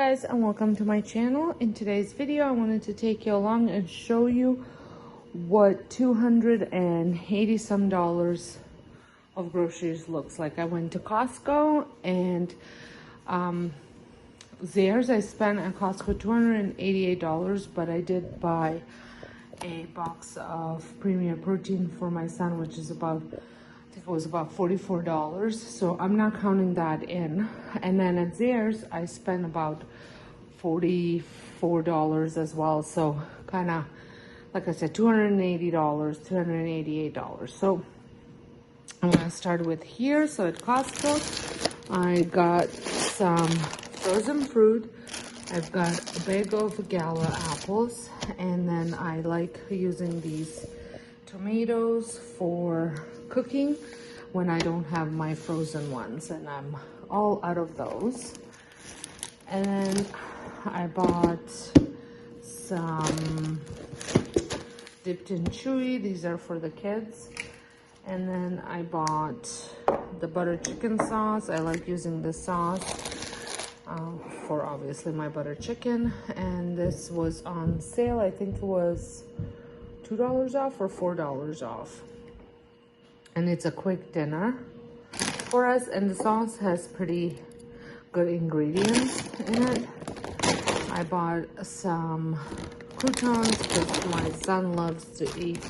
guys, and welcome to my channel. In today's video I wanted to take you along and show you what $280 some of groceries looks like. I went to Costco and Zehrs. I spent at Costco $288, but I did buy a box of premium protein for my son, which is about, I think it was about $44, so I'm not counting that in. And then at Zehrs I spent about $44 as well, so kind of, like I said, $280, $288. So I'm gonna start with here. So at Costco I got some frozen fruit. I've got a bag of Gala apples, and then I like using these tomatoes for cooking when I don't have my frozen ones, and I'm all out of those. And then I bought some dipped in chewy. These are for the kids. And then I bought the butter chicken sauce. I like using this sauce for obviously my butter chicken, and this was on sale. I think it was $2 off or $4 off, and it's a quick dinner for us, and the sauce has pretty good ingredients in it. I bought some croutons because my son loves to eat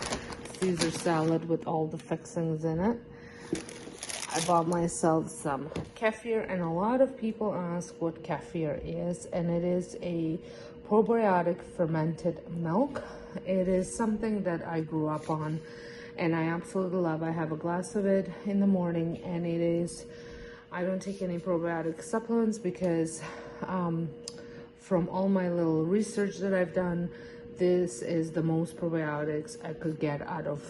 Caesar salad with all the fixings in it. I bought myself some kefir, and a lot of people ask what kefir is, and it is a probiotic fermented milk. It is something that I grew up on and I absolutely love. I have a glass of it in the morning, and it is, I don't take any probiotic supplements because from all my little research that I've done, this is the most probiotics I could get out of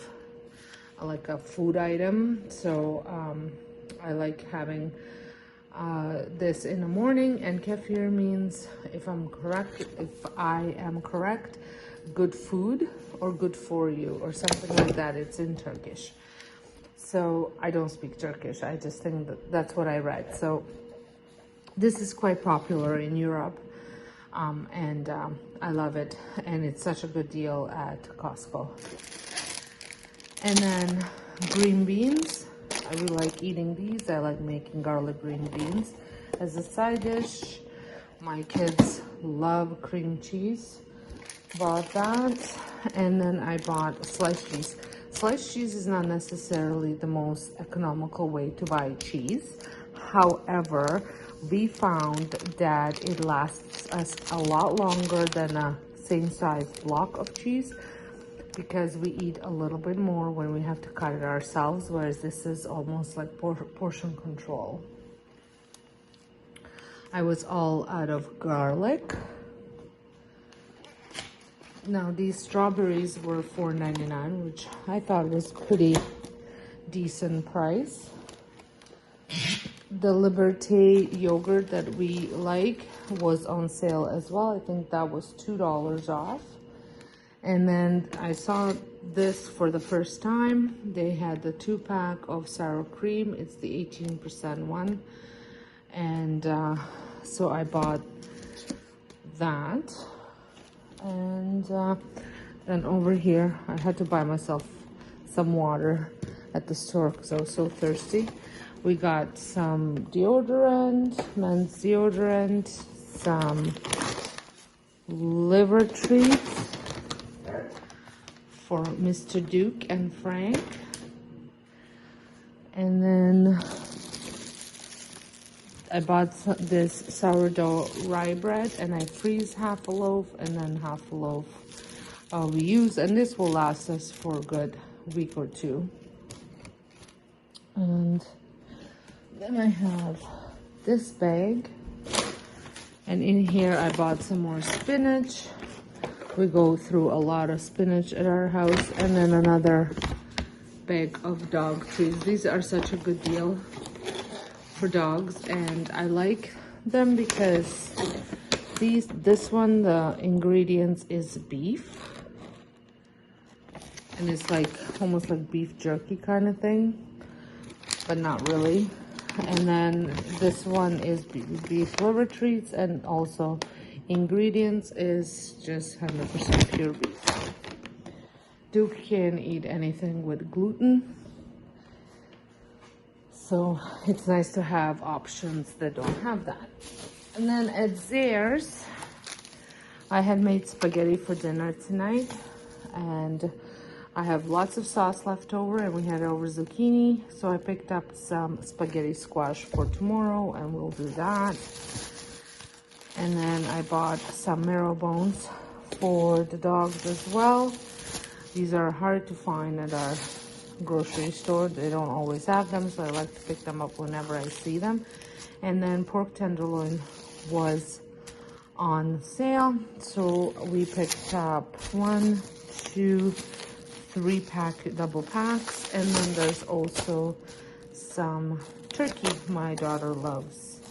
like a food item. So I like having this in the morning. And kefir means, if I am correct, good food or good for you or something like that. It's in Turkish, so I don't speak Turkish. I just think that's what I read. So this is quite popular in Europe, and I love it, and it's such a good deal at Costco. And then green beans. I really like eating these. I like making garlic green beans as a side dish. My kids love cream cheese. Bought that. And then I bought sliced cheese. Sliced cheese is not necessarily the most economical way to buy cheese. However, we found that it lasts us a lot longer than a same size block of cheese, because we eat a little bit more when we have to cut it ourselves, whereas this is almost like portion control. I was all out of garlic. Now these strawberries were $4.99, which I thought was pretty decent price. The Liberté yogurt that we like was on sale as well. I think that was $2 off. And then I saw this for the first time. They had the 2-pack of sour cream. It's the 18% one. And so I bought that. And then over here, I had to buy myself some water at the store because I was so thirsty. We got some deodorant, men's deodorant, some liver treats for Mr. Duke and Frank. And then I bought this sourdough rye bread, and I freeze half a loaf, and then half a loaf we use, and this will last us for a good week or two. And then I have this bag, and in here I bought some more spinach. We go through a lot of spinach at our house. And then another bag of dog treats. These are such a good deal for dogs, and I like them because this one, the ingredients is beef, and it's like almost like beef jerky kind of thing, but not really. And then this one is beef liver treats, and also ingredients is just 100% pure beef. Duke can't eat anything with gluten, so it's nice to have options that don't have that. And then at Zehrs, I had made spaghetti for dinner tonight, and I have lots of sauce left over, and we had over zucchini, so I picked up some spaghetti squash for tomorrow, and we'll do that. And then I bought some marrow bones for the dogs as well. These are hard to find at our grocery store. They don't always have them, so I like to pick them up whenever I see them. And then pork tenderloin was on sale, so we picked up 1, 2, 3 double packs. And then there's also some turkey. My daughter loves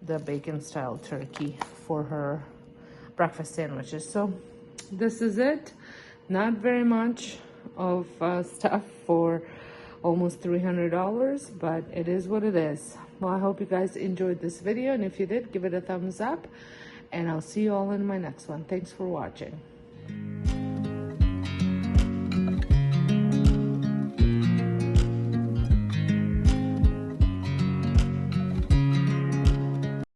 the bacon style turkey for her breakfast sandwiches. So this is it. Not very much of stuff for almost $300, but it is what it is. Well, I hope you guys enjoyed this video, and if you did, give it a thumbs up, and I'll see you all in my next one. Thanks for watching.